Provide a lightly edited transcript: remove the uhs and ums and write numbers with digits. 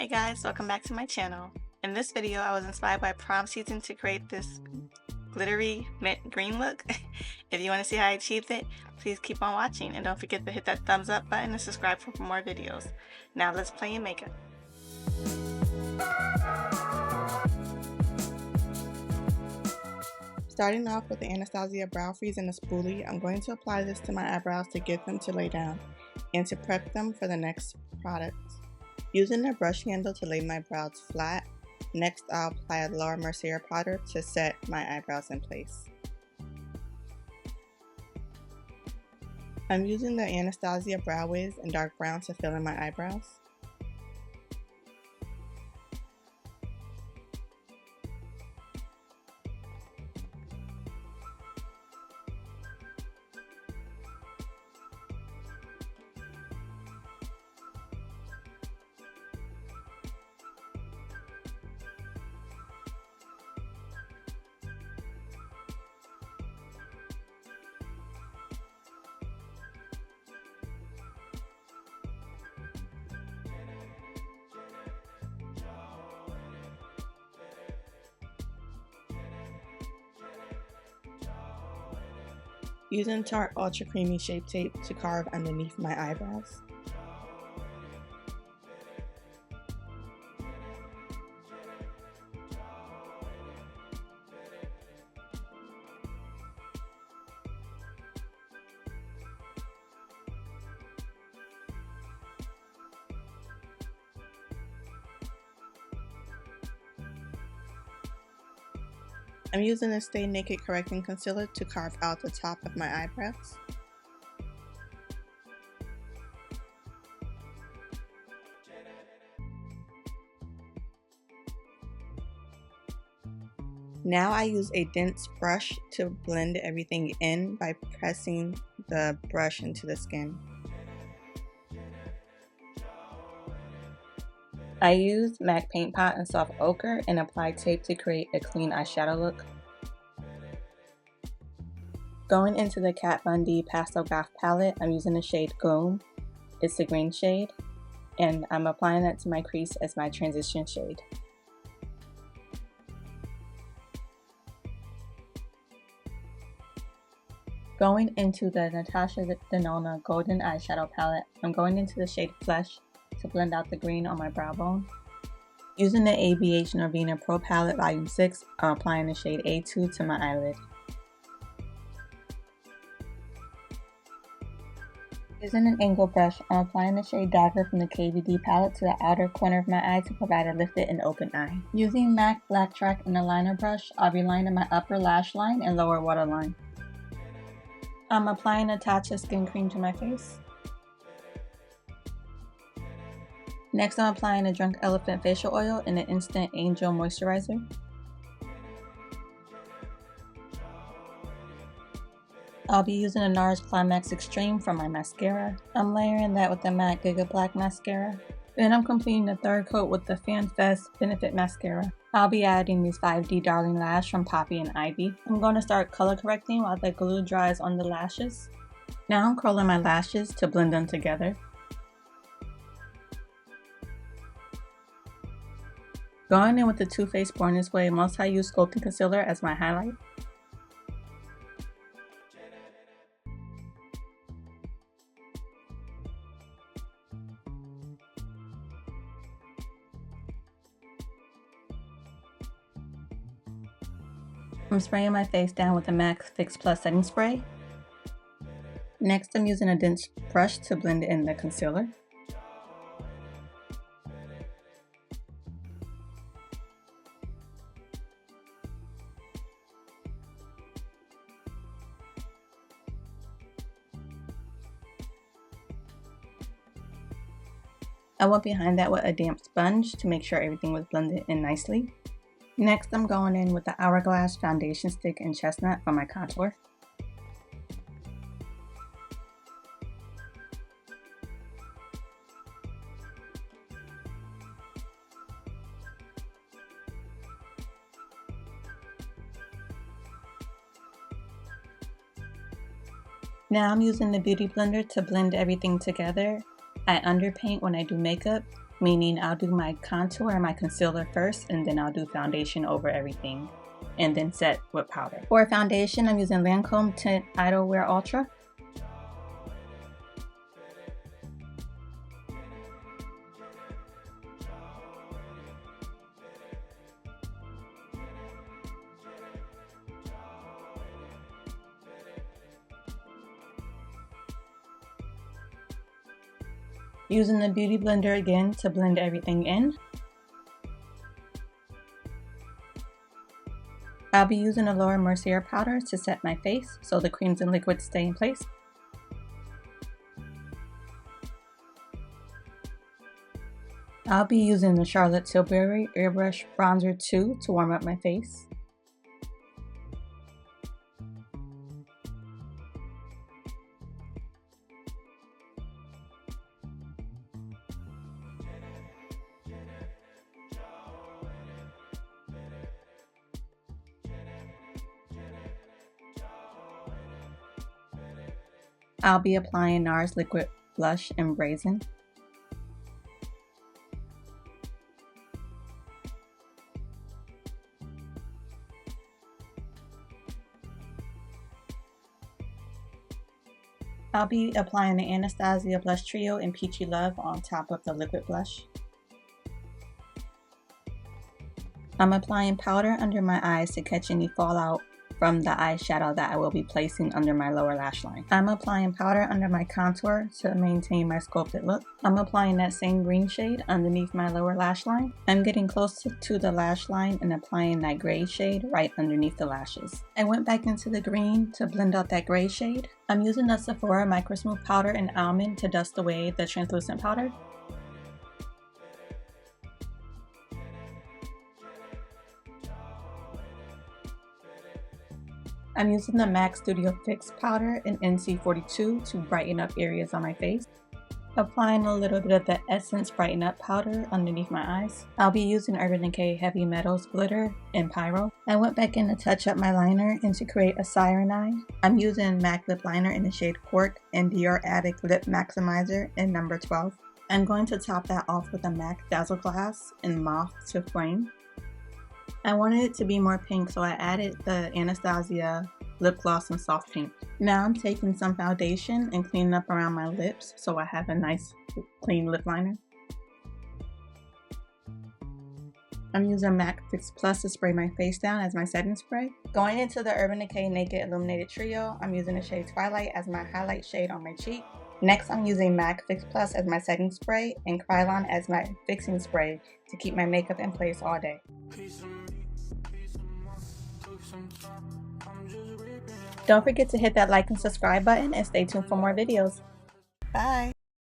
Hey guys, welcome back to my channel. In this video, I was inspired by prom season to create this glittery mint green look. If you want to see how I achieved it, please keep on watching and don't forget to hit that thumbs up button and subscribe for more videos. Now let's play in makeup. Starting off with the Anastasia Brow Freeze and a spoolie, I'm going to apply this to my eyebrows to get them to lay down and to prep them for the next product. Using the brush handle to lay my brows flat, next I'll apply a lower Mercier powder to set my eyebrows in place. I'm using the Anastasia Brow Wiz in dark brown to fill in my eyebrows. Using Tart Ultra Creamy Shape Tape to carve underneath my eyebrows. I'm using a Stay Naked Correcting Concealer to carve out the top of my eyebrows. Now I use a dense brush to blend everything in by pressing the brush into the skin. I used MAC Paint Pot and Soft Ochre and applied tape to create a clean eyeshadow look. Going into the Kat Von D Pastel Goth palette, I'm using the shade Gloom. It's a green shade, and I'm applying that to my crease as my transition shade. Going into the Natasha Denona Golden Eyeshadow palette, I'm going into the shade Flesh to blend out the green on my brow bone. Using the ABH Norvina Pro Palette Volume 6, I'm applying the shade A2 to my eyelid. Using an angle brush, I'm applying the shade Dagger from the KVD palette to the outer corner of my eye to provide a lifted and open eye. Using MAC Blacktrack and a liner brush, I'll be lining my upper lash line and lower waterline. I'm applying a Tatcha skin cream to my face. Next, I'm applying a Drunk Elephant facial oil and an Instant Angel moisturizer. I'll be using a Nars Climax Extreme for my mascara. I'm layering that with the MAC Gigablack mascara. Then I'm completing the third coat with the FanFest Benefit mascara. I'll be adding these 5D Darling Lash from Poppy and Ivy. I'm going to start color correcting while the glue dries on the lashes. Now I'm curling my lashes to blend them together. Going in with the Too Faced Born This Way Multi-Use Sculpting Concealer as my highlight. I'm spraying my face down with the MAC Fix Plus Setting Spray. Next, I'm using a dense brush to blend in the concealer. I went behind that with a damp sponge to make sure everything was blended in nicely. Next, I'm going in with the Hourglass Foundation Stick in Chestnut for my contour. Now I'm using the Beauty Blender to blend everything together. I underpaint when I do makeup, meaning I'll do my contour and my concealer first, and then I'll do foundation over everything, and then set with powder. For foundation, I'm using Lancome Tint Idlewear Ultra. Using the Beauty Blender again to blend everything in. I'll be using a lower Mercier powder to set my face so the creams and liquids stay in place. I'll be using the Charlotte Tilbury Airbrush Bronzer 2 to warm up my face. I'll be applying Nars Liquid Blush in Brazen. I'll be applying the Anastasia Blush Trio in Peachy Love on top of the liquid blush. I'm applying powder under my eyes to catch any fallout from the eyeshadow that I will be placing under my lower lash line. I'm applying powder under my contour to maintain my sculpted look. I'm applying that same green shade underneath my lower lash line. I'm getting close to the lash line and applying that gray shade right underneath the lashes. I went back into the green to blend out that gray shade. I'm using the Sephora Micro Smooth powder in Almond to dust away the translucent powder. I'm using the MAC Studio Fix powder in NC42 to brighten up areas on my face. Applying a little bit of the Essence Brighten Up powder underneath my eyes. I'll be using Urban Decay Heavy Metals Glitter in Pyro. I went back in to touch up my liner and to create a siren eye. I'm using MAC Lip Liner in the shade Quark and Dior Addict Lip Maximizer in number 12. I'm going to top that off with a MAC Dazzle Glass in Moth to Flame. I wanted it to be more pink, so I added the Anastasia lip gloss in soft pink. Now I'm taking some foundation and cleaning up around my lips so I have a nice clean lip liner. I'm using MAC Fix Plus to spray my face down as my setting spray. Going into the Urban Decay Naked Illuminated Trio, I'm using the shade Twilight as my highlight shade on my cheek. Next, I'm using MAC Fix Plus as my setting spray and Krylon as my fixing spray to keep my makeup in place all day. Don't forget to hit that like and subscribe button and stay tuned for more videos. Bye!